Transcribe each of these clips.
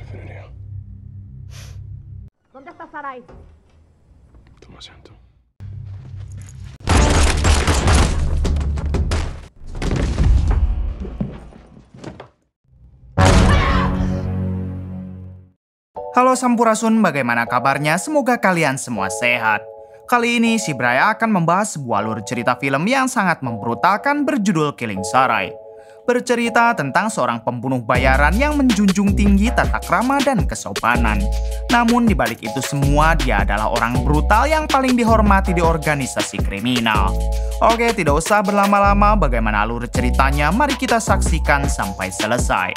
preferiría. ¿Dónde está Sarai? Toma asiento. Halo Sampurasun, bagaimana kabarnya? Semoga kalian semua sehat. Kali ini si Braya akan membahas sebuah alur cerita film yang sangat membrutalkan berjudul Killing Sarai. Bercerita tentang seorang pembunuh bayaran yang menjunjung tinggi tata krama dan kesopanan. Namun di balik itu semua dia adalah orang brutal yang paling dihormati di organisasi kriminal. Oke, tidak usah berlama-lama, bagaimana alur ceritanya? Mari kita saksikan sampai selesai.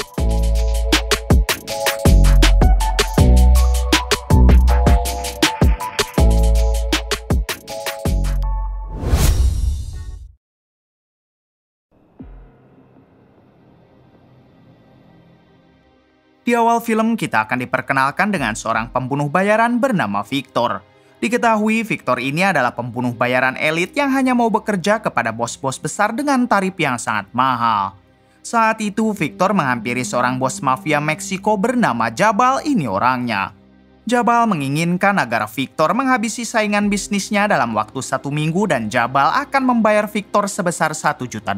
Di awal film, kita akan diperkenalkan dengan seorang pembunuh bayaran bernama Victor. Diketahui Victor ini adalah pembunuh bayaran elit yang hanya mau bekerja kepada bos-bos besar dengan tarif yang sangat mahal. Saat itu, Victor menghampiri seorang bos mafia Meksiko bernama Jabal, ini orangnya. Jabal menginginkan agar Victor menghabisi saingan bisnisnya dalam waktu 1 minggu dan Jabal akan membayar Victor sebesar $1 juta.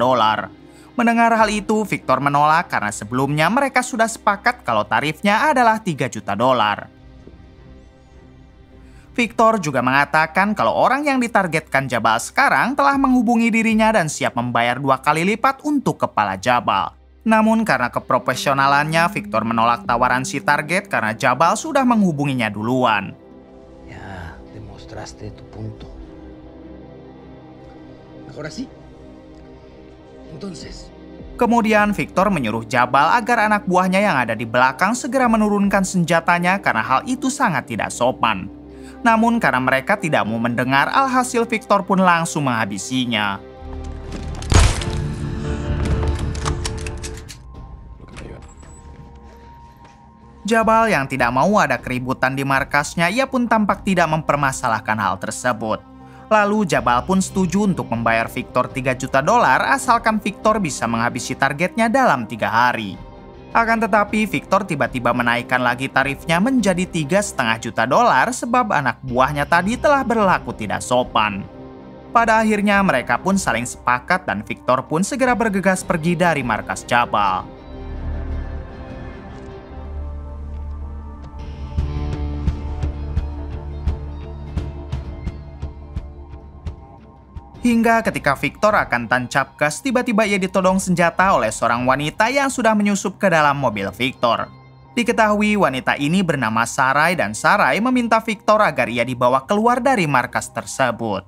Mendengar hal itu, Victor menolak karena sebelumnya mereka sudah sepakat kalau tarifnya adalah $3 juta. Victor juga mengatakan kalau orang yang ditargetkan Jabal sekarang telah menghubungi dirinya dan siap membayar 2 kali lipat untuk kepala Jabal. Namun karena keprofesionalannya, Victor menolak tawaran si target karena Jabal sudah menghubunginya duluan. Ya, demostraste tu punto. Mejor así. Entonces. Kemudian Victor menyuruh Jabal agar anak buahnya yang ada di belakang segera menurunkan senjatanya karena hal itu sangat tidak sopan. Namun karena mereka tidak mau mendengar, alhasil Victor pun langsung menghabisinya. Jabal yang tidak mau ada keributan di markasnya, ia pun tampak tidak mempermasalahkan hal tersebut. Lalu Jabal pun setuju untuk membayar Victor $3 juta asalkan Victor bisa menghabisi targetnya dalam 3 hari. Akan tetapi Victor tiba-tiba menaikkan lagi tarifnya menjadi $3,5 juta sebab anak buahnya tadi telah berlaku tidak sopan. Pada akhirnya mereka pun saling sepakat dan Victor pun segera bergegas pergi dari markas Jabal. Hingga ketika Victor akan tancap gas, tiba-tiba ia ditodong senjata oleh seorang wanita yang sudah menyusup ke dalam mobil Victor. Diketahui wanita ini bernama Sarai dan Sarai meminta Victor agar ia dibawa keluar dari markas tersebut.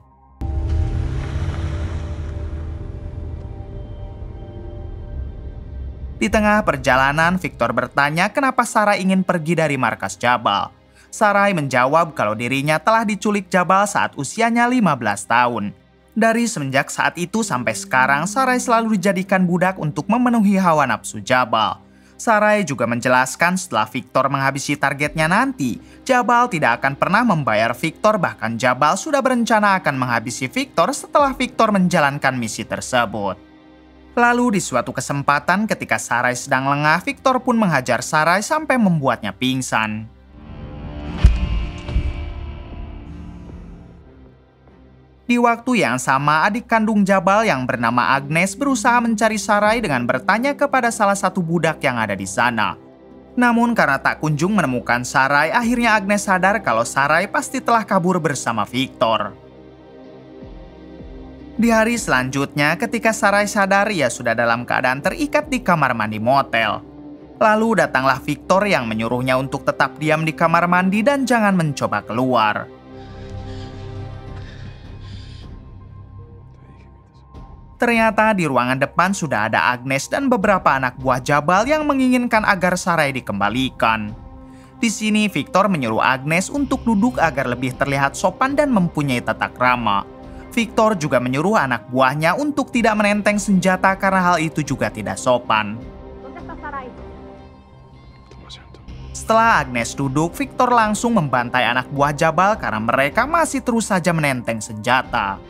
Di tengah perjalanan, Victor bertanya kenapa Sarai ingin pergi dari markas Jabal. Sarai menjawab kalau dirinya telah diculik Jabal saat usianya 15 tahun. Dari semenjak saat itu sampai sekarang, Sarai selalu dijadikan budak untuk memenuhi hawa nafsu Jabal. Sarai juga menjelaskan setelah Victor menghabisi targetnya nanti, Jabal tidak akan pernah membayar Victor, bahkan Jabal sudah berencana akan menghabisi Victor setelah Victor menjalankan misi tersebut. Lalu di suatu kesempatan ketika Sarai sedang lengah, Victor pun menghajar Sarai sampai membuatnya pingsan. Di waktu yang sama, adik kandung Jabal yang bernama Agnes berusaha mencari Sarai dengan bertanya kepada salah satu budak yang ada di sana. Namun karena tak kunjung menemukan Sarai, akhirnya Agnes sadar kalau Sarai pasti telah kabur bersama Victor. Di hari selanjutnya, ketika Sarai sadar ia sudah dalam keadaan terikat di kamar mandi motel. Lalu datanglah Victor yang menyuruhnya untuk tetap diam di kamar mandi dan jangan mencoba keluar. Ternyata di ruangan depan sudah ada Agnes dan beberapa anak buah Jabal yang menginginkan agar Sarai dikembalikan. Di sini Victor menyuruh Agnes untuk duduk agar lebih terlihat sopan dan mempunyai tata krama. Victor juga menyuruh anak buahnya untuk tidak menenteng senjata karena hal itu juga tidak sopan. Setelah Agnes duduk, Victor langsung membantai anak buah Jabal karena mereka masih terus saja menenteng senjata.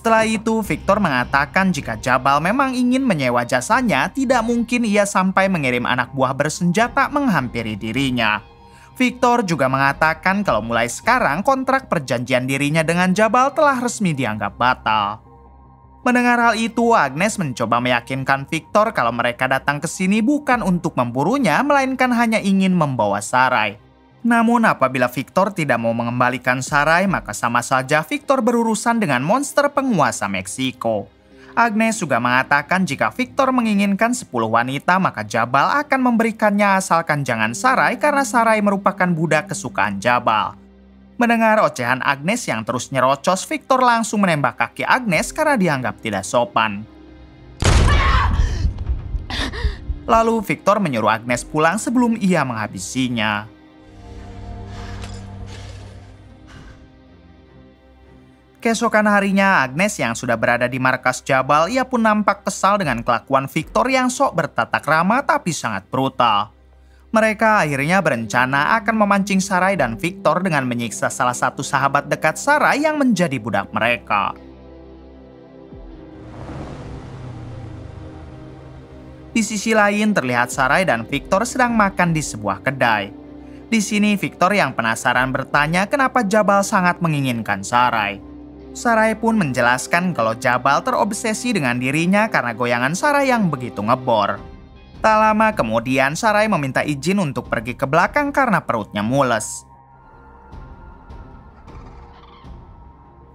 Setelah itu, Victor mengatakan jika Jabal memang ingin menyewa jasanya, tidak mungkin ia sampai mengirim anak buah bersenjata menghampiri dirinya. Victor juga mengatakan kalau mulai sekarang kontrak perjanjian dirinya dengan Jabal telah resmi dianggap batal. Mendengar hal itu, Agnes mencoba meyakinkan Victor kalau mereka datang ke sini bukan untuk memburunya, melainkan hanya ingin membawa Sarai. Namun apabila Victor tidak mau mengembalikan Sarai, maka sama saja Victor berurusan dengan monster penguasa Meksiko. Agnes juga mengatakan jika Victor menginginkan 10 wanita, maka Jabal akan memberikannya asalkan jangan Sarai karena Sarai merupakan budak kesukaan Jabal. Mendengar ocehan Agnes yang terus nyerocos, Victor langsung menembak kaki Agnes karena dianggap tidak sopan. Lalu Victor menyuruh Agnes pulang sebelum ia menghabisinya. Keesokan harinya, Agnes yang sudah berada di markas Jabal, ia pun nampak kesal dengan kelakuan Victor yang sok bertatak ramah tapi sangat brutal. Mereka akhirnya berencana akan memancing Sarai dan Victor dengan menyiksa salah satu sahabat dekat Sarai yang menjadi budak mereka. Di sisi lain, terlihat Sarai dan Victor sedang makan di sebuah kedai. Di sini, Victor yang penasaran bertanya kenapa Jabal sangat menginginkan Sarai. Sarai pun menjelaskan kalau Jabal terobsesi dengan dirinya karena goyangan Sarai yang begitu ngebor. Tak lama kemudian Sarai meminta izin untuk pergi ke belakang karena perutnya mules.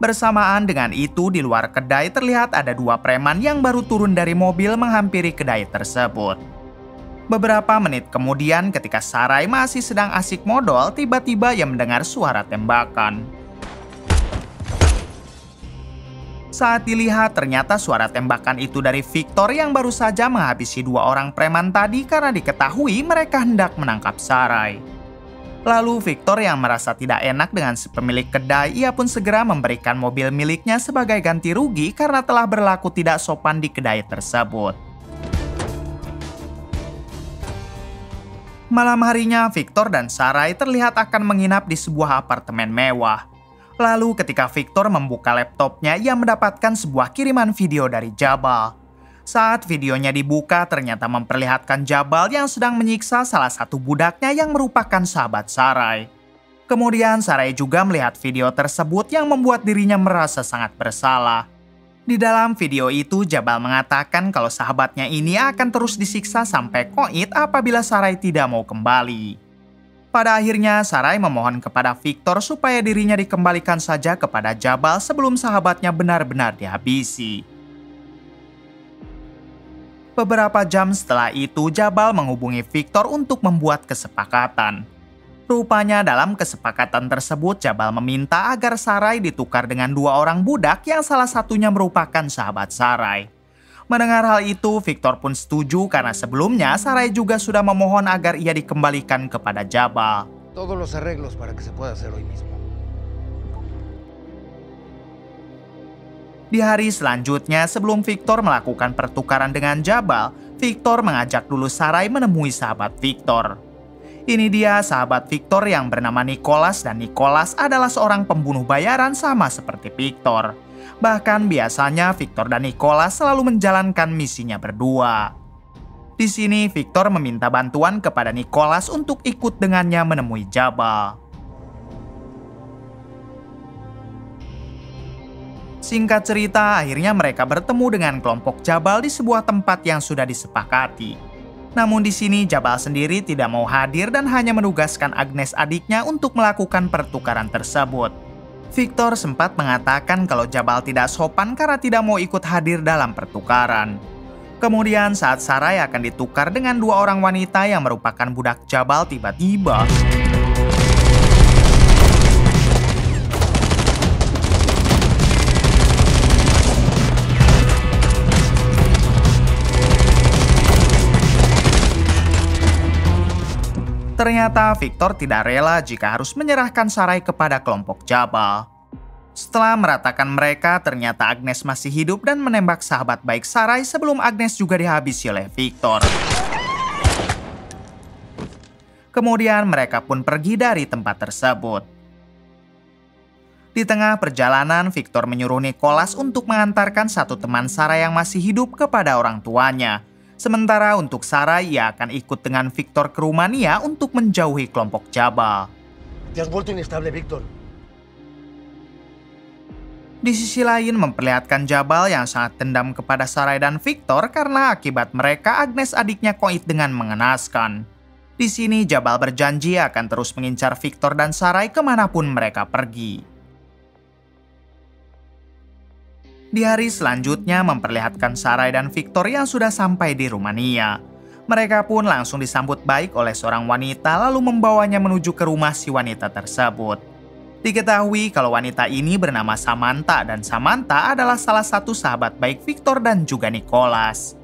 Bersamaan dengan itu di luar kedai terlihat ada 2 preman yang baru turun dari mobil menghampiri kedai tersebut. Beberapa menit kemudian ketika Sarai masih sedang asik modal, tiba-tiba ia mendengar suara tembakan. Saat dilihat, ternyata suara tembakan itu dari Victor yang baru saja menghabisi 2 orang preman tadi karena diketahui mereka hendak menangkap Sarai. Lalu Victor yang merasa tidak enak dengan si pemilik kedai, ia pun segera memberikan mobil miliknya sebagai ganti rugi karena telah berlaku tidak sopan di kedai tersebut. Malam harinya, Victor dan Sarai terlihat akan menginap di sebuah apartemen mewah. Lalu ketika Victor membuka laptopnya, ia mendapatkan sebuah kiriman video dari Jabal. Saat videonya dibuka, ternyata memperlihatkan Jabal yang sedang menyiksa salah satu budaknya yang merupakan sahabat Sarai. Kemudian Sarai juga melihat video tersebut yang membuat dirinya merasa sangat bersalah. Di dalam video itu, Jabal mengatakan kalau sahabatnya ini akan terus disiksa sampai koit apabila Sarai tidak mau kembali. Pada akhirnya, Sarai memohon kepada Victor supaya dirinya dikembalikan saja kepada Jabal sebelum sahabatnya benar-benar dihabisi. Beberapa jam setelah itu, Jabal menghubungi Victor untuk membuat kesepakatan. Rupanya dalam kesepakatan tersebut, Jabal meminta agar Sarai ditukar dengan 2 orang budak yang salah satunya merupakan sahabat Sarai. Mendengar hal itu, Victor pun setuju karena sebelumnya Sarai juga sudah memohon agar ia dikembalikan kepada Jabal. Todos los arreglos para que se pueda hacer hoy mismo. Di hari selanjutnya, sebelum Victor melakukan pertukaran dengan Jabal, Victor mengajak dulu Sarai menemui sahabat Victor. Ini dia sahabat Victor yang bernama Nicholas, dan Nicholas adalah seorang pembunuh bayaran sama seperti Victor. Bahkan biasanya Victor dan Nicholas selalu menjalankan misinya berdua. Di sini Victor meminta bantuan kepada Nicholas untuk ikut dengannya menemui Jabal. Singkat cerita, akhirnya mereka bertemu dengan kelompok Jabal di sebuah tempat yang sudah disepakati. Namun di sini Jabal sendiri tidak mau hadir dan hanya menugaskan Agnes adiknya untuk melakukan pertukaran tersebut. Victor sempat mengatakan kalau Jabal tidak sopan karena tidak mau ikut hadir dalam pertukaran. Kemudian saat Sarai akan ditukar dengan 2 orang wanita yang merupakan budak Jabal, tiba-tiba ternyata Victor tidak rela jika harus menyerahkan Sarai kepada kelompok Jabal. Setelah meratakan mereka, ternyata Agnes masih hidup dan menembak sahabat baik Sarai sebelum Agnes juga dihabisi oleh Victor. Kemudian mereka pun pergi dari tempat tersebut. Di tengah perjalanan, Victor menyuruh Nicholas untuk mengantarkan satu teman Sarah yang masih hidup kepada orang tuanya. Sementara untuk Sarah, ia akan ikut dengan Victor ke Rumania untuk menjauhi kelompok Jabal. Te has vuelto inestable, Víctor. Di sisi lain, memperlihatkan Jabal yang sangat dendam kepada Sarai dan Victor karena akibat mereka Agnes adiknya koit dengan mengenaskan. Di sini, Jabal berjanji akan terus mengincar Victor dan Sarai kemanapun mereka pergi. Di hari selanjutnya memperlihatkan Sarai dan Victor yang sudah sampai di Rumania. Mereka pun langsung disambut baik oleh seorang wanita lalu membawanya menuju ke rumah si wanita tersebut. Diketahui kalau wanita ini bernama Samantha dan Samantha adalah salah satu sahabat baik Victor dan juga Nicholas.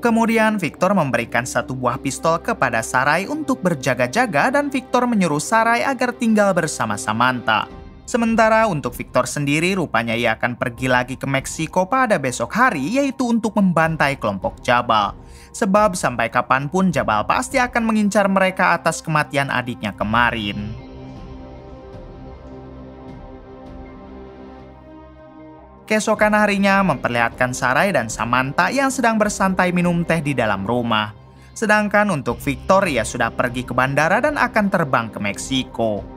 Kemudian Victor memberikan satu buah pistol kepada Sarai untuk berjaga-jaga dan Victor menyuruh Sarai agar tinggal bersama Samantha. Sementara untuk Victor sendiri rupanya ia akan pergi lagi ke Meksiko pada besok hari yaitu untuk membantai kelompok Jabal. Sebab sampai kapanpun Jabal pasti akan mengincar mereka atas kematian adiknya kemarin. Keesokan harinya memperlihatkan Sarai dan Samantha yang sedang bersantai minum teh di dalam rumah. Sedangkan untuk Victor ia sudah pergi ke bandara dan akan terbang ke Meksiko.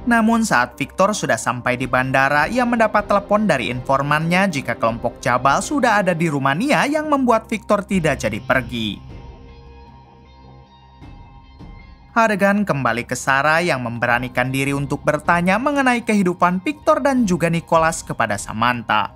Namun saat Victor sudah sampai di bandara, ia mendapat telepon dari informannya jika kelompok Jabal sudah ada di Rumania yang membuat Victor tidak jadi pergi. Adegan kembali ke Sarah yang memberanikan diri untuk bertanya mengenai kehidupan Victor dan juga Nicholas kepada Samantha.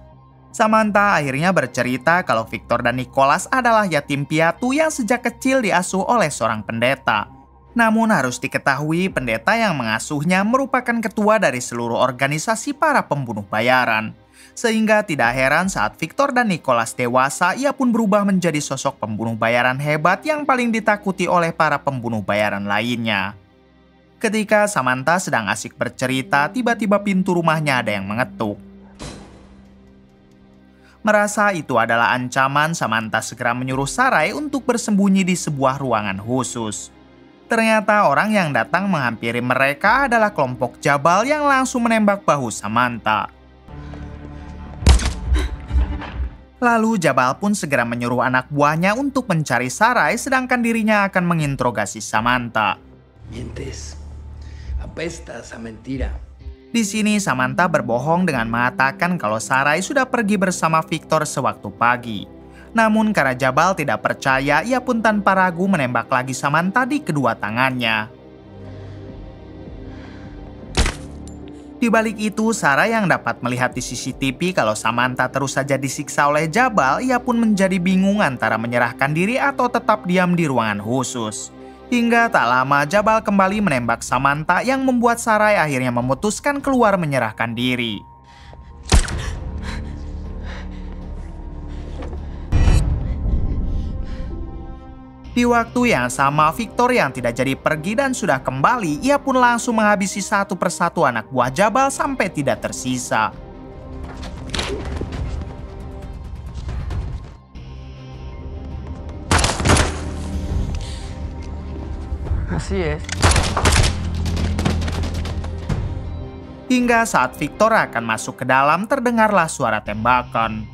Samantha akhirnya bercerita kalau Victor dan Nicholas adalah yatim piatu yang sejak kecil diasuh oleh seorang pendeta. Namun harus diketahui pendeta yang mengasuhnya merupakan ketua dari seluruh organisasi para pembunuh bayaran. Sehingga tidak heran saat Victor dan Nicholas dewasa, ia pun berubah menjadi sosok pembunuh bayaran hebat yang paling ditakuti oleh para pembunuh bayaran lainnya. Ketika Samantha sedang asik bercerita, tiba-tiba pintu rumahnya ada yang mengetuk. Merasa itu adalah ancaman, Samantha segera menyuruh Sarai untuk bersembunyi di sebuah ruangan khusus. Ternyata orang yang datang menghampiri mereka adalah kelompok Jabal yang langsung menembak bahu Samantha. Lalu Jabal pun segera menyuruh anak buahnya untuk mencari Sarai sedangkan dirinya akan menginterogasi Samantha. Mientes. Apestas a mentira. Di sini Samantha berbohong dengan mengatakan kalau Sarai sudah pergi bersama Victor sewaktu pagi. Namun karena Jabal tidak percaya, ia pun tanpa ragu menembak lagi Samantha di kedua tangannya. Di balik itu, Sarah yang dapat melihat di CCTV kalau Samantha terus saja disiksa oleh Jabal, ia pun menjadi bingung antara menyerahkan diri atau tetap diam di ruangan khusus. Hingga tak lama Jabal kembali menembak Samantha yang membuat Sarai akhirnya memutuskan keluar menyerahkan diri. Di waktu yang sama, Victor yang tidak jadi pergi dan sudah kembali, ia pun langsung menghabisi satu persatu anak buah Jabal sampai tidak tersisa. Así es. Hingga saat Victor akan masuk ke dalam, terdengarlah suara tembakan.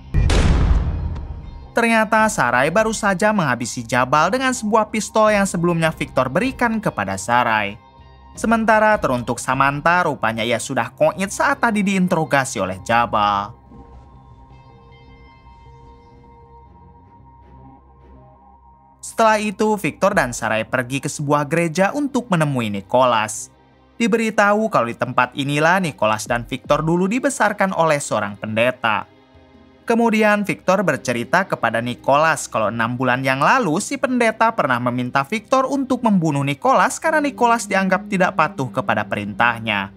Ternyata Sarai baru saja menghabisi Jabal dengan sebuah pistol yang sebelumnya Victor berikan kepada Sarai. Sementara teruntuk Samantha, rupanya ia sudah koit saat tadi diinterogasi oleh Jabal. Setelah itu, Victor dan Sarai pergi ke sebuah gereja untuk menemui Nicholas. Diberitahu kalau di tempat inilah Nicholas dan Victor dulu dibesarkan oleh seorang pendeta. Kemudian Victor bercerita kepada Nicholas kalau 6 bulan yang lalu si pendeta pernah meminta Victor untuk membunuh Nicholas karena Nicholas dianggap tidak patuh kepada perintahnya.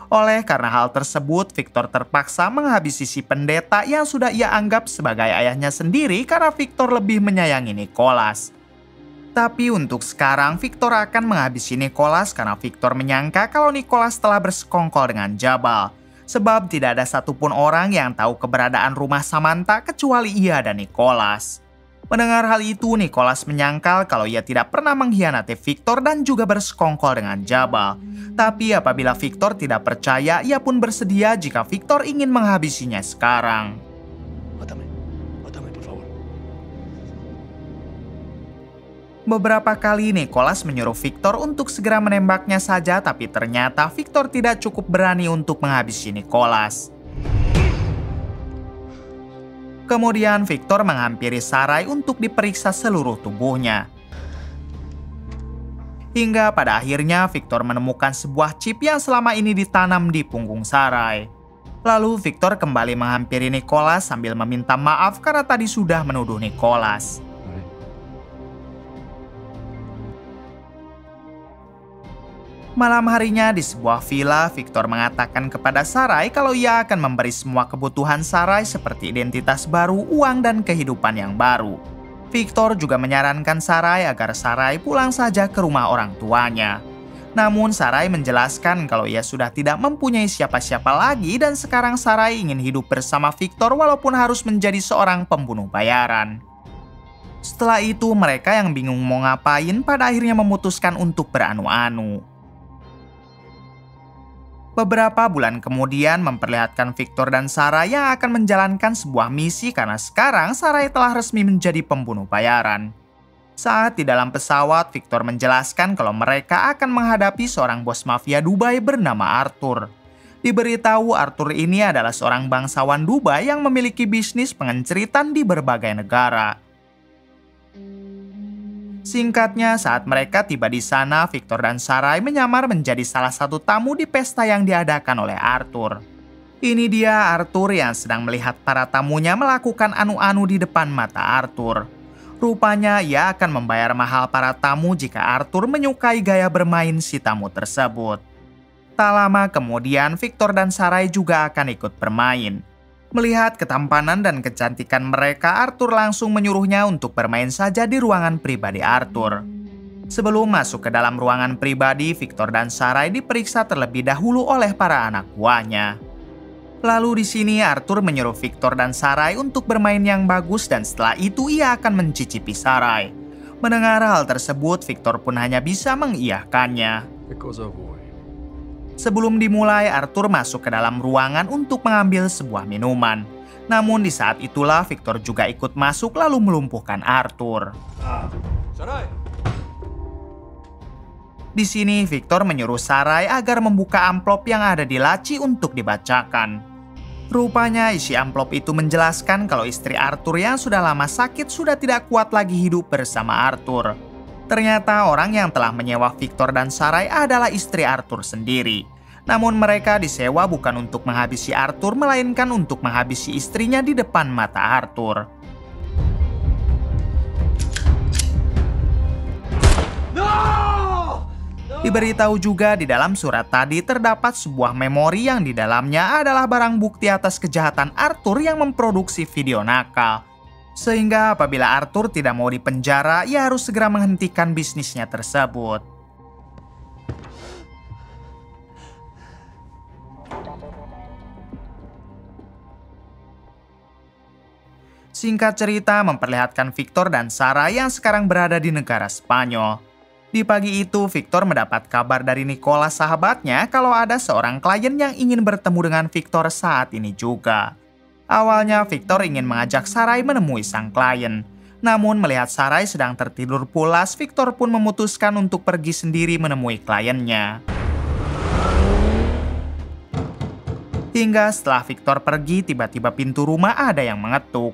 Oleh karena hal tersebut, Victor terpaksa menghabisi si pendeta yang sudah ia anggap sebagai ayahnya sendiri karena Victor lebih menyayangi Nicholas. Tapi untuk sekarang Victor akan menghabisi Nicholas karena Victor menyangka kalau Nicholas telah bersekongkol dengan Jabal. Sebab tidak ada satupun orang yang tahu keberadaan rumah Samantha kecuali ia dan Nicholas. Mendengar hal itu, Nicholas menyangkal kalau ia tidak pernah mengkhianati Victor dan juga bersekongkol dengan Jabal. Tapi apabila Victor tidak percaya, ia pun bersedia jika Victor ingin menghabisinya sekarang. Mátame, mátame, por favor. Beberapa kali Nicholas menyuruh Victor untuk segera menembaknya saja, tapi ternyata Victor tidak cukup berani untuk menghabisi Nicholas. Kemudian Victor menghampiri Sarai untuk diperiksa seluruh tubuhnya. Hingga pada akhirnya Victor menemukan sebuah chip yang selama ini ditanam di punggung Sarai. Lalu Victor kembali menghampiri Nicholas sambil meminta maaf karena tadi sudah menuduh Nicholas. Malam harinya di sebuah villa, Victor mengatakan kepada Sarai kalau ia akan memberi semua kebutuhan Sarai seperti identitas baru, uang, dan kehidupan yang baru. Victor juga menyarankan Sarai agar Sarai pulang saja ke rumah orang tuanya. Namun Sarai menjelaskan kalau ia sudah tidak mempunyai siapa-siapa lagi dan sekarang Sarai ingin hidup bersama Victor walaupun harus menjadi seorang pembunuh bayaran. Setelah itu mereka yang bingung mau ngapain pada akhirnya memutuskan untuk beranu-anu. Beberapa bulan kemudian memperlihatkan Victor dan Sarai yang akan menjalankan sebuah misi karena sekarang Sarai telah resmi menjadi pembunuh bayaran. Saat di dalam pesawat, Victor menjelaskan kalau mereka akan menghadapi seorang bos mafia Dubai bernama Arthur. Diberitahu Arthur ini adalah seorang bangsawan Dubai yang memiliki bisnis pengenceritan di berbagai negara. Singkatnya, saat mereka tiba di sana, Victor dan Sarai menyamar menjadi salah satu tamu di pesta yang diadakan oleh Arthur. Ini dia Arthur yang sedang melihat para tamunya melakukan anu-anu di depan mata Arthur. Rupanya ia akan membayar mahal para tamu jika Arthur menyukai gaya bermain si tamu tersebut. Tak lama kemudian, Victor dan Sarai juga akan ikut bermain. Melihat ketampanan dan kecantikan mereka, Arthur langsung menyuruhnya untuk bermain saja di ruangan pribadi Arthur. Sebelum masuk ke dalam ruangan pribadi, Victor dan Sarai diperiksa terlebih dahulu oleh para anak buahnya. Lalu di sini Arthur menyuruh Victor dan Sarai untuk bermain yang bagus dan setelah itu ia akan mencicipi Sarai. Mendengar hal tersebut, Victor pun hanya bisa mengiyakannya. Che cosa vuoi? Sebelum dimulai, Arthur masuk ke dalam ruangan untuk mengambil sebuah minuman. Namun di saat itulah Victor juga ikut masuk lalu melumpuhkan Arthur. Sarai! Di sini Victor menyuruh Sarai agar membuka amplop yang ada di laci untuk dibacakan. Rupanya isi amplop itu menjelaskan kalau istri Arthur yang sudah lama sakit sudah tidak kuat lagi hidup bersama Arthur. Ternyata orang yang telah menyewa Victor dan Sarai adalah istri Arthur sendiri. Namun mereka disewa bukan untuk menghabisi Arthur, melainkan untuk menghabisi istrinya di depan mata Arthur. Diberitahu juga di dalam surat tadi terdapat sebuah memori yang di dalamnya adalah barang bukti atas kejahatan Arthur yang memproduksi video nakal. Sehingga apabila Arthur tidak mau dipenjara, ia harus segera menghentikan bisnisnya tersebut. Singkat cerita memperlihatkan Victor dan Sarai yang sekarang berada di negara Spanyol. Di pagi itu, Victor mendapat kabar dari Nicholas sahabatnya kalau ada seorang klien yang ingin bertemu dengan Victor saat ini juga. Awalnya Victor ingin mengajak Sarai menemui sang klien. Namun melihat Sarai sedang tertidur pulas, Victor pun memutuskan untuk pergi sendiri menemui kliennya. Hingga setelah Victor pergi, tiba-tiba pintu rumah ada yang mengetuk.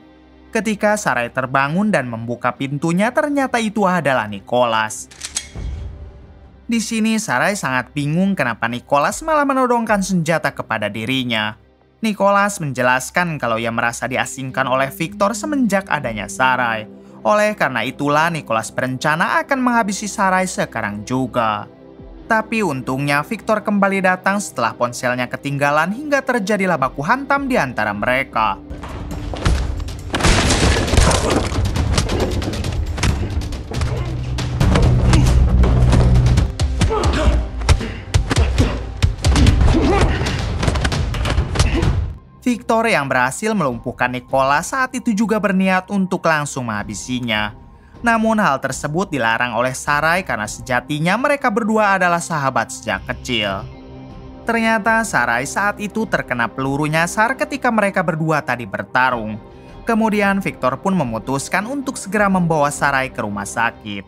Ketika Sarai terbangun dan membuka pintunya, ternyata itu adalah Nicholas. Di sini Sarai sangat bingung kenapa Nicholas malah menodongkan senjata kepada dirinya. Nicholas menjelaskan kalau ia merasa diasingkan oleh Victor semenjak adanya Sarai. Oleh karena itulah Nicholas berencana akan menghabisi Sarai sekarang juga. Tapi untungnya Victor kembali datang setelah ponselnya ketinggalan hingga terjadilah baku hantam di antara mereka. Victor Victor yang berhasil melumpuhkan Nicola saat itu juga berniat untuk langsung menghabisinya. Namun hal tersebut dilarang oleh Sarai karena sejatinya mereka berdua adalah sahabat sejak kecil. Ternyata Sarai saat itu terkena peluru nyasar ketika mereka berdua tadi bertarung. Kemudian Victor pun memutuskan untuk segera membawa Sarai ke rumah sakit.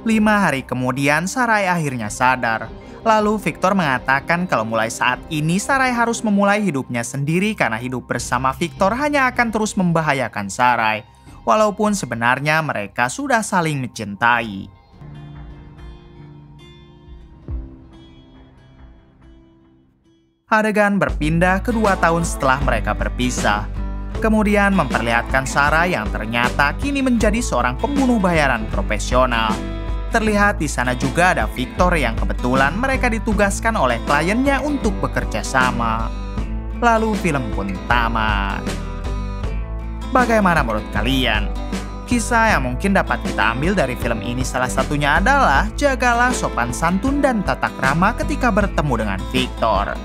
5 hari kemudian Sarai akhirnya sadar. Lalu Victor mengatakan kalau mulai saat ini Sarai harus memulai hidupnya sendiri karena hidup bersama Victor hanya akan terus membahayakan Sarai. Walaupun sebenarnya mereka sudah saling mencintai. Adegan berpindah ke 2 tahun setelah mereka berpisah. Kemudian memperlihatkan Sarai yang ternyata kini menjadi seorang pembunuh bayaran profesional. Terlihat di sana juga ada Victor yang kebetulan mereka ditugaskan oleh kliennya untuk bekerja sama. Lalu film pun tamat. Bagaimana menurut kalian? Kisah yang mungkin dapat kita ambil dari film ini salah satunya adalah jagalah sopan santun dan tata krama ketika bertemu dengan Victor.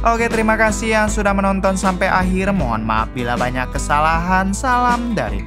Oke, terima kasih yang sudah menonton sampai akhir. Mohon maaf bila banyak kesalahan. Salam dari